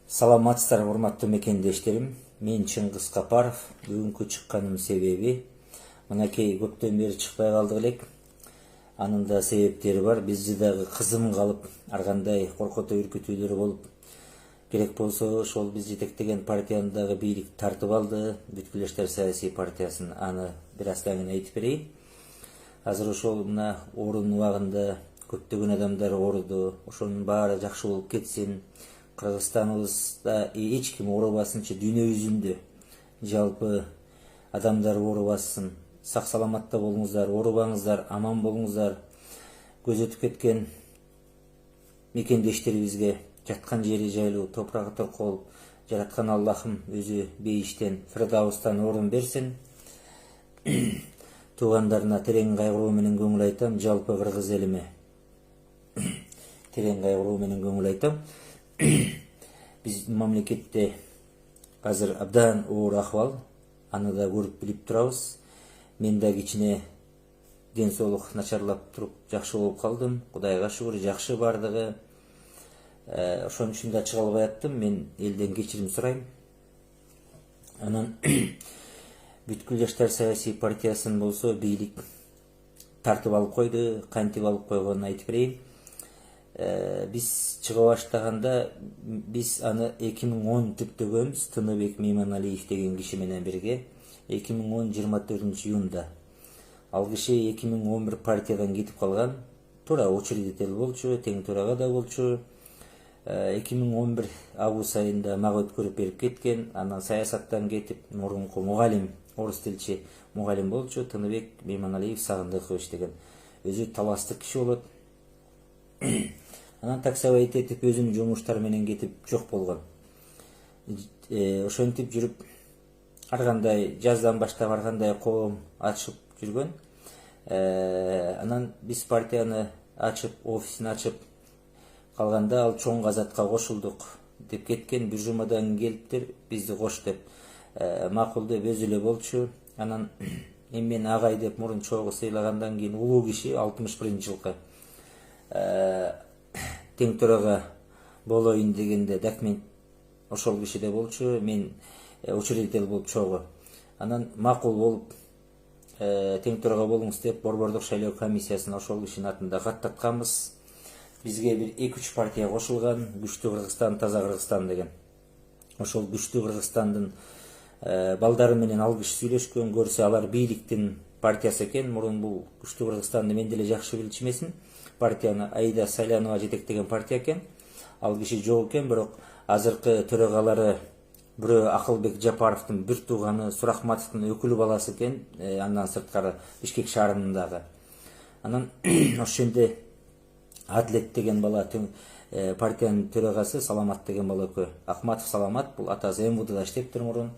Саламатсыздар, урматтуу мекендештерим. Мен Чыңгыз Капаров. Бүгүнкү чыкканымдын себеби мынакей көптөн бери чыкпай калдык элек. Анын да себептери бар. Бизди дагы кызым калып, ар кандай коркото үркүтүүлөр болуп, керек болсо ошол биз жетектеген партияны дагы бийлик тартып алды. Бүткүлөчтөр саясий партиясын. Аны бир аздан кийин айтып берейин. Азыр ошол мына орун убагында көптөгөн адамдар ооруду. Ошонун баары жакшы болуп кетсин. Кыргызстаныбызда эч ким оорубасынчы, дүйнө жүзүндө жалпы адамдар оорубасын. Сак саламатта болуңуздар, оорубаңыздар, аман болуңуздар. Көз өтүп кеткен мекендештерибизге жаткан жери жайлуу, топурагы торкол, жараткан Аллахым өзү бейиштен, Фирдаустан орун берсин. Туугандарына терең кайгыруу менен көңүл айтам, жалпы кыргыз элиме терең кайгыруу менен көңүл айтам. Биздин мамлекетте азыр абдан оор акыбал, аны да көрүп билип турабыз. Мен да кичине ден соолук начарлап туруп жакшы болуп калдым. Кудайга шүгүр, жакшы бардыгы. Ошон үчүн да чыга албай аттым. Мен элден кечирим сурайм. Анан бүткүл жаштар саясий партиясын болсо бийлик тартып алып койду. Кантип алып койгонун айтып берейин. Биз чыга баштаганда биз аны 2010 түптөгөнбүз. Тыныбек Мейманалиев деген киши менен бирге 2010 24-июнда. Ал киши 2011 партиядан кетип калган. Туура учредитель болчу, тең төрага да болчу. 2011 август айында мага өткөрүп берип кеткен. Анан саясаттан кетип мурунку мугалим, орус тилчи мугалим болчу. Тыныбек Мейманалиев Сагындыкович деген. Өзү таластык киши болот. Анан таксовайт этип өзүнүн жумуштары менен кетип жок болгон. Ошентип жүрүп ар кандай жаздан баштап ар кандай коом ачып жүргөн. Анан биз партияны ачып, офисин ачып калганда ал чоң казатка кошулдук деп кеткен. Бир жумадан келиптир, бизди кош деп. Макул деп өзү эле болчу. Анан мен агай деп мурун чогуу сыйлагандан кийин улуу киши 61-жылкы тең төрага болоюн дегенде документ ошол кишиде болчу. Мен учредитель болуп чогуу. Анан макул болуп тең төрага болуңуз деп борбордук шайлоо комиссиясына ошол кишинин атында каттатканбыз. Бизге бир 2-3 партия кошулган, Күчтүү Кыргызстан, Таза Кыргызстан деген. Ошол Күчтүү Кыргызстандын балдары менен ал киши сүйлөшкөн, көрсө алар бийликтин партиясы экен. Мурун бул Күчтүү Кыргызстанды мен деле жакшы билчүмесин. Партияны Аида Сайланова жетектеген партия экен. Ал киши жок экен, бирок азыркы төрагалары бирөө Акылбек Жапаровдун бир тууганы, Сурахматовдун өкүлү баласы экен. Андан сырткары Бишкек шаарындагы. Анан ошондо Адлет деген бала, партиянын төрагасы Саламат деген бала экөө. Ахматов Саламат, бул атасы МВДда иштептир мурун.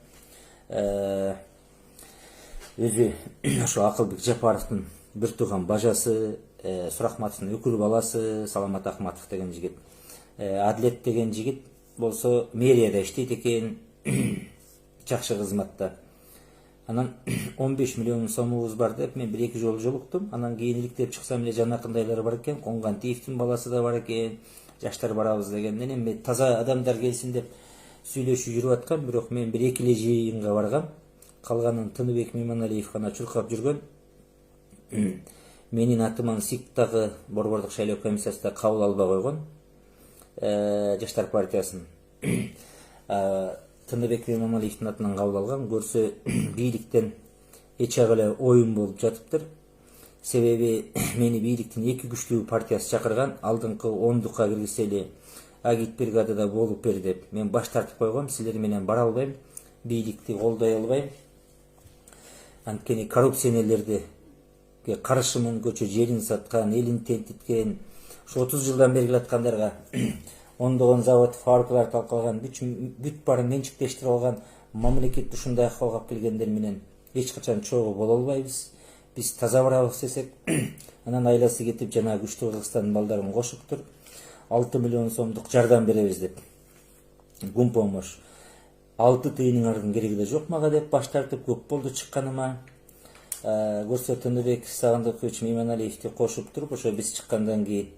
Өзү ошо Акылбек Жапаровдун бир тууган бажасы, Сурахматовдун өкүл баласы Саламат Ахматов деген жигит. Адлет деген жигит болсо мэрияда иштейт экен, жакшы кызматта. Анан 15 миллион сомубуз бар деп мен 1-2 жолу жолуктум. Анан кийин иликтеп чыксам эле жанакындайлар бар экен, Коңгантиевдин баласы да бар экен, жаштар барабыз дегенден эми таза адамдар келсин деп сүйлөшүп жүрүп аткан. Бирок мен 1-2 эле жыйынга баргам. Калганын Тыныбек Мейманалиев гана чуркап жүргөн. Менин атыман СИКТагы борбордук шайлоо комиссиясында кабыл албай койгон. Жаштар партиясын Тыныбек Мейманалиевдин атынан кабыл алган. Көрсө бийликтен эч эле оюн болуп жатыптыр. Себеби мени бийликтин 2 күчтүү партиясы чакырган. Алдыңкы 10-дукка киргизели агит бригадада болуп бер деп. Мен баш тартып койгом. Силер менен бара албайм. Бийликти колдой албайм. Анткени коррупционерлерди каршы мүмкүнчө жерин саткан, элин тентиткен, ошо 30 жылдан бери келаткандарга ондогон завод, фабрикалар талкалган, бүт баарын менчиктештирип алган мамлекет ушундай акыбалга алып келгендер менен эч качан чогуу боло албайбыз. Биз таза барабыз десек, анан айласы кетип жана Күчтүү Кыргызстандын балдарын кошуптур. 6 миллион сомдук жардам беребиз деп. Гум помощь. 6 тыйынын ардын кереги да жок мага деп баш тартып көп болду чыкканыма. Көрсө Тыныбек Сагындыкович Мейманалиевди кошуп туруп, ошо биз чыккандан кийин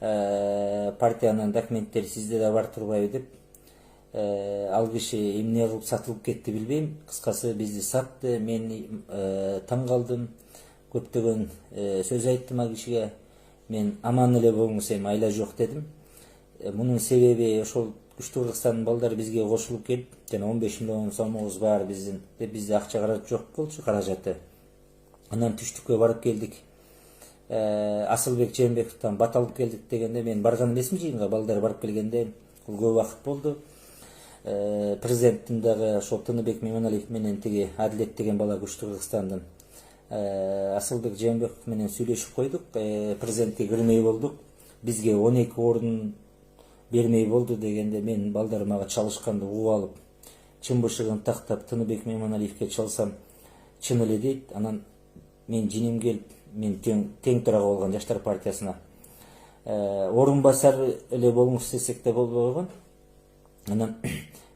партиянын документтери сизде да бар турбайбы деп Ал киши эмне кылып сатылып кетти билбейм. Кыскасы бизди сатты. Мен таң калдым. Көптөгөн сөз айттым ал кишиге. Мен аман эле болуңуз, эми айла жок дедим. Мунун себеби ошол күчтүү Кыргызстандын балдары бизге кошулуп келип, жана 15 миллион сомубуз бар биздин деп бизде акча каражат жок болчу, каражаты. Анан түштүккө барып келдик. Асылбек Жээнбековдон бат алып келдик дегенде мен барган эмесмин жыйынга, балдар барып келгенде бул көп убакыт болду. Президенттин дагы ошол Тыныбек Мейманалиев менен тиги Адилет деген бала күчтүү Кыргызстандын Асылбек Жээнбеков менен сүйлөшүп койдук. Президентке кирмей болдук. Бизге 12 орун бермей болду дегенде мен балдар мага чалышканды угуп алып, чын бышыгын тактап Тыныбек Мейманалиевке чалсам чын эле дейт. Анан мен жиним келип, мен тең турага болгон Жаштар партиясына орун басар эле болуңуз десек да болбой койгон. Анан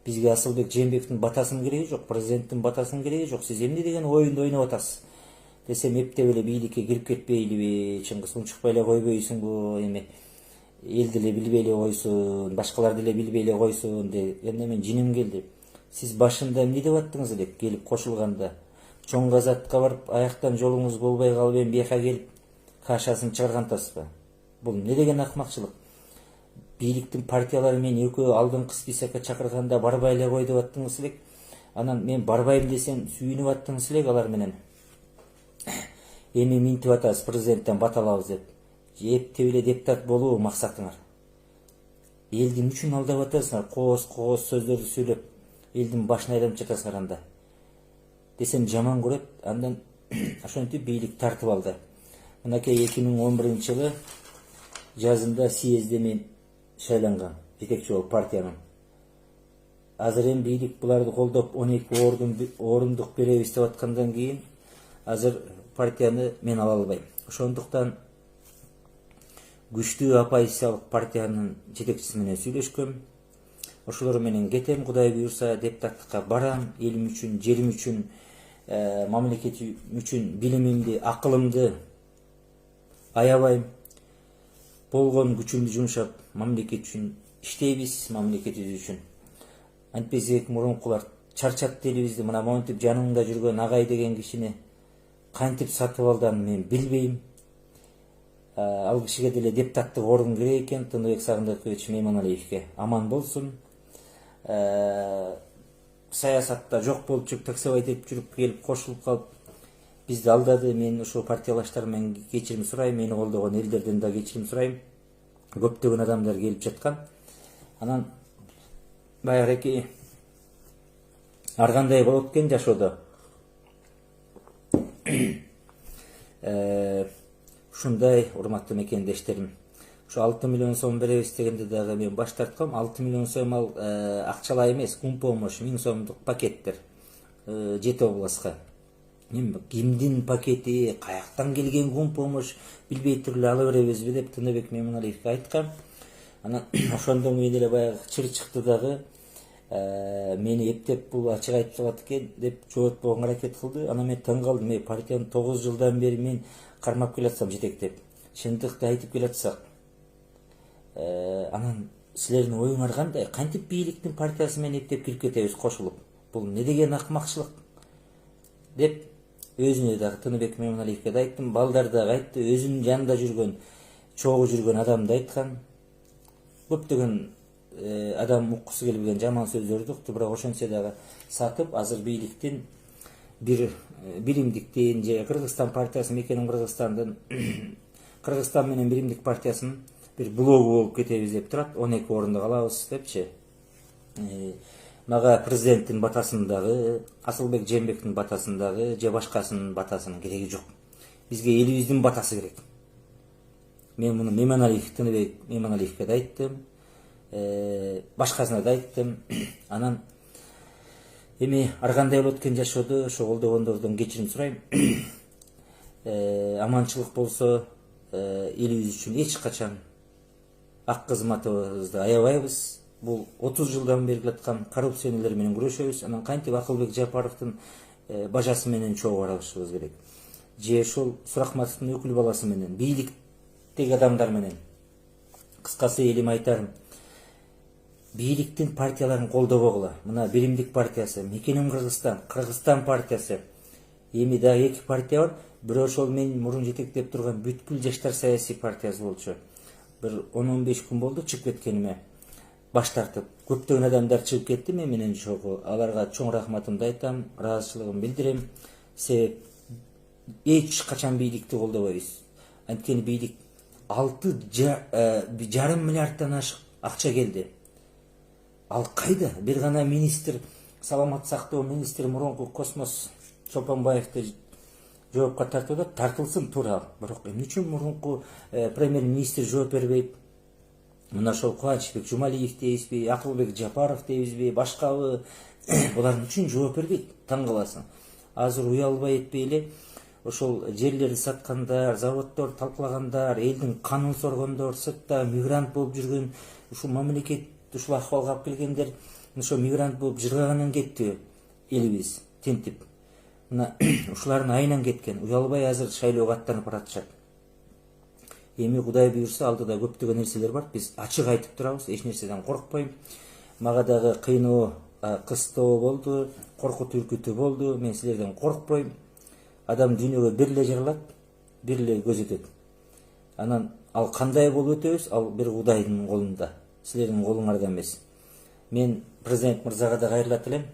бизге Асылбек Жээнбековдун батасынын кереги жок, президенттин батасынын кереги жок. Сиз эмне деген оюнду ойноп атасыз десем, эптеп эле бийликке кирип кетпейлиби, чыңгыз унчукпай эле койбойсуңбу, эми эл деле билбей эле койсун, башкалар деле билбей эле койсун дегенде мен жиним келди. Сиз башында эмне деп аттыңыз эле келип кошулганда? Чоң Казатка барып аяктан жолуңуз болбой калып эми бияка келип кашасын чыгарган атасызбы? Бул эмне деген акмакчылык? Бийликтин партиялары мени экөө алдыңкы списокко чакырганда барбай эле кой деп аттыңыз элек. Анан мен барбайм десем сүйүнүп аттыңыз элек алар менен. Эми минтип атасыз президенттен бат алабыз деп. Эптеп эле депутат болуу максатыңар. Элдин үчүн алдап атасыңар, кооз сөздөрдү сүйлөп, элдин башын айламчы жатасыңар анда. Десем жаман көрөт. Андан ошентип бийлик тартып алды. Мынакей 2011-жылы жазында съезде мен шайланган, жетекчи болуп партиянын. Азыр эми бийлик буларды колдоп 12 орундук беребиз деп аткандан кийин азыр партияны мен ала албайм. Ошондуктан күчтүү оппозициялык партиянын жетекчиси менен сүйлөшкөм. Ошолор менен кетем, Кудай буйрса депутаттыкка барам, элим үчүн, жерим үчүн, мамлекетим үчүн билимимди, акылымды аябайм. Болгон күчүмдү жумшап мамлекет үчүн иштейбиз, мамлекетибиз үчүн. Антпесек мурункулар чарчат делибизди, мына монтип жанымда жүргөн агай деген кишини кантип сатып алдан мен билбейм. Ал кишиге деле депутаттык орун керек экен, Тыныбек Сагынбекович Мейманалиевке аман болсун. Саясатта жок болуп жүрүп, таксовать этип жүрүп келип кошулуп калып бизди алдады. Мен ошол партиялаштар менен кечирим сурайм, мени колдогон элдерден да кечирим сурайм. Көптөгөн адамдар келип жаткан. Анан баягы ар кандай болот экен жашоодо. Ушундай, урматтуу мекендештерим. Ошо 6 миллион сом беребиз дегенде дагы мен баш тарткам. 6 миллион сом ал акчалай эмес, помощь 1000 сомдук пакеттер. 7 областка. Кимдин пакети, каяктан келген помощь билбей туруп ала беребизби деп Тыныбек Мейманалиевке айткам. Анан ошондон кийин эле баягы чыр чыкты дагы. Мени эптеп бул ачык айтып салат экен деп жооптогонго аракет кылды. Анан мен таң калдым. Партияны 9 жылдан бери мен кармап келатсам, жетектеп, чындыкты айтып келатсак, анан силердин оюңар кандай? Кантип бийликтин партиясы менен эптеп кирип кетебиз кошулуп? Бул не деген акмакчылык? Деп өзүнө дагы Тыныбек Мейманалиевке да айттым, балдар дагы айтты, өзүнүн жанында жүргөн, чогуу жүргөн адам да айткан. Көптөгөн адам уккусу келбеген жаман сөздөрдү укту, бирок ошентсе дагы сатып, азыр бийликтин бир биримдиктин же Кыргызстан партиясы, Мекенин Кыргызстандын Кыргызстан менен биримдик партиясынын бир блогу болуп кетебиз деп турат. 12 орунду алабыз депчи. Мага президенттин батасындагы, Асылбек Жээнбековдун батасындагы же башкасынын батасынын кереги жок. Бизге элибиздин батасы керек. Мен муну Тыныбек Мейманалиевке да айттым, башкасына да айттым. Анан эми ар кандай болот экен жашоодо, ошо колдогондордон кечирим сурайм. Аманчылык болсо элибиз үчүн эч качан ак кызматыбызды аябайбыз. Бул 30 жылдан бери келаткан коррупционерлер менен күрөшөбүз. Анан кантип Акылбек Жапаровдун бажасы менен чогуу аралашышыбыз керек. Же ошол Сурахматовдун өкүл баласы менен, бийликтеги адамдар менен. Кыскасы элим айтарым, бийликтин партияларын колдобогула. Мына Биримдик партиясы, Мекеним Кыргызстан, Кыргызстан партиясы. Эми дагы 2 партия бар. Бирөө ошол мен мурун жетектеп турган Бүткүл жаштар саясий партиясы болчу. Bir 10-15 күн болду чыгып кеткениме. Баш тартып, көптөгөн адамдар чыгып кетти мен менен чогуу. Аларга чоң рахматымды айтам, ыраазычылыгымды билдирем. Себеп эч качан бийликти колдобойбуз. Анткени бийлик 6,5 миллиарддан ашык акча келди. Ал кайда? Бир гана министр, саламат сактоо министри мурунку Космос Чолпонбаевди жоопко тартып атат, тартылсын туура. Бирок эмне үчүн мурунку премьер-министр жооп бербейт? Мына ошол Кубанычбек Жумалиев дейбизби, Акылбек Жапаров дейбизби, башкабы булар үчүн жооп бербейт? Таң каласың. Азыр уялбай этпей эле ошол жерлерди саткандар, заводдор талкалагандар, элдин канын соргондор, сыртта мигрант болуп жүргөн, ушул мамлекет ушул акыбалга алып келгендер, ошо мигрант болуп жыргагандан кетти элибиз тинтип. Мына ушулардын айынан кеткен, уялбай азыр шайлоого аттанып баратышат. Эми Кудай буйрса алдыда көптөгөн нерселер бар. Биз ачык айтып турабыз, эч нерседен коркпойм. Мага дагы кыйноо, кыстоо болду, коркут үркүтүү болду. Мен силерден коркпойм. Адам дүйнөгө бир эле жаралат, бир эле көзөтөт. Анан ал кандай болуп өтөбүз, ал бир Кудайдын колунда, силердин колуңарда эмес. Мен президент мырзага да кайрылат элем.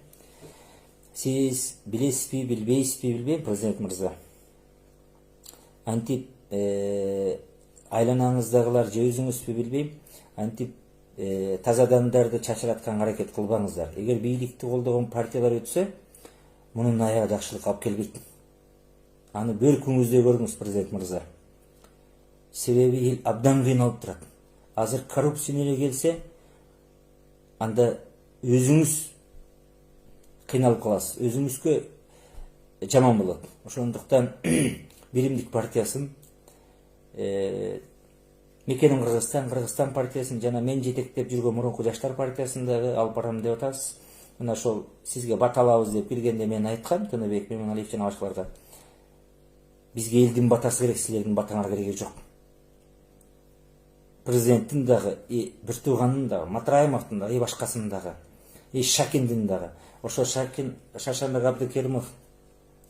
Сиз билесизби, билбейсизби билбейм, президент мырза. Антип айланаңыздагылар же өзүңүзбү билбейм, антип таза адамдарды чачыратканга аракет кылбаңыздар. Эгер бийликти колдогон партиялар өтсө, мунун аягы жакшылыкка алып келбейт. Аны бөлкүңүздө көрүңүз, президент мырза. Себеби эл абдан кыйналып турат. Азыр коррупция эле келсе, анда өзүңүз кыйналып каласыз, өзүңүзгө жаман болот. Ошондуктан Биримдик партиясын, Мекеним Кыргызстан, Кыргызстан партиясын жана мен жетектеп жүргөн мурунку жаштар партиясын дагы алып барам деп атабыз. Мына ошол сизге бата алабыз деп келгенде мен айткам, Тыныбек Мемоналиев жана башкаларга. Бизге элдин батасы керек, силердин батаңар кереги жок. Президенттин дагы, бир тууганын дагы, Матраимовдун дагы, башкасынын дагы, Шакиндин дагы. Ошо Шаршанбек Абдыкеримов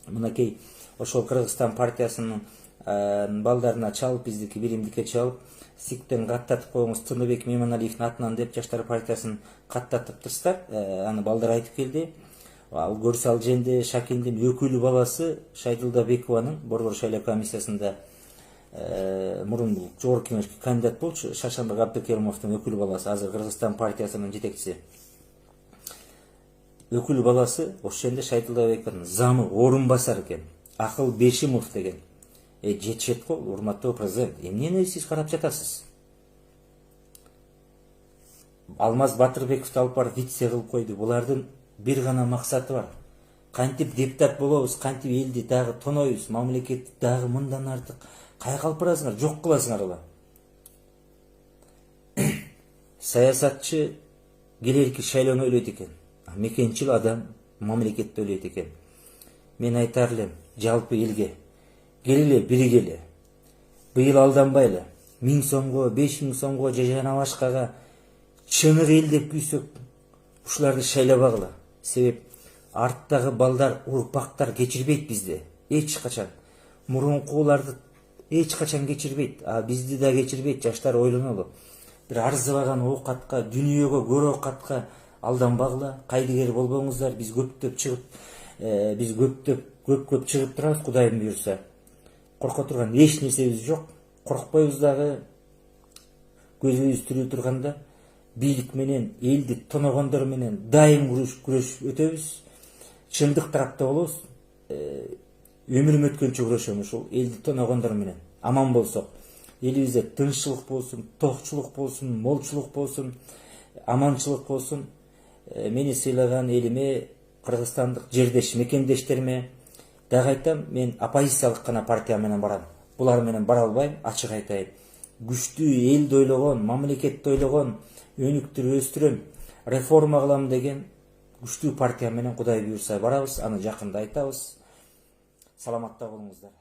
мынакей ошол Кыргызстан партиясынын балдарына чалып, биздики Биримдикке чалып, СИКТен каттатып коюңуз Тыныбек Мемоналиевдин атынан деп жаштар партиясын каттатып турсуздар. Аны балдар айтып келди. Ал көрсө ал жерде Шакиндин өкүлү баласы Шайдулда Бекованын борбор шайлоо комиссиясында мурун жогорку кеңешке кандидат болчу. Шаршанбек Абдыкеримовдун өкүлү баласы, азыр Кыргызстан партиясынын жетекчиси. Өкүл баласы ошол жерде Шайдулда Бекованын замы орун басар экен. Акыл Бешимов деген. Жетишет го, урматтуу президент. Эмнени сиз карап жатасыз? Алмаз Батырбековду алып барып вице кылып койду. Булардын бир гана максаты бар. Кантип депутат болобуз, кантип элди дагы тонойбуз, мамлекетти дагы мындан артык кайга алып барасыңар, жок кыласыңар ала. Саясатчы келерки шайлоону ойлойт экен. Мекенчил адам мамлекетти ойлойт экен. Мен айтар элем жалпы элге, келеле биригеле. Быйыл алданбайлы. 1000 сомго, 5000 сомго же жана башкага чыныгы эл деп күйсөк, ушуларды шайлабагыла. Себеп арттагы балдар, урпактар кечирбейт бизди. Эч качан. Мурункуларды эч качан кечирбейт. Бизди да кечирбейт. Жаштар ойлонолу. Бир арзыбаган оокатка, дүйнөгө көрө оокатка алданбагыла. Кайдыгер болбоңуздар. Биз көптөп чыгып, көп чыгып турабыз, Кудайым буйрса. Корко турган эч нерсебиз жок. Коркпойбуз дагы. Көзүбүз тирүү турганда бийлик менен, элди тоногондор менен дайым күрөш өтөбүз. Чындык тарапта болобуз. Өмүрүм өткөнчө күрөшөм ушул элди тоногондор менен. Аман болсок, элибизде тынччылык болсун, токчулук болсун, молчулук болсун, аманчылык болсун. Мени сыйлаган элиме, кыргызстандык жердеш мекендештериме дагы айтам, мен оппозициялык гана партия менен барам. Булар менен бара албайм, ачык айтайын. Күчтүү элди ойлогон, мамлекетти ойлогон, өнүктүрүп өстүрөм, реформа кылам деген күчтүү партия менен Кудай буйрса барабыз, аны жакында айтабыз. Саламатта болуңуздар.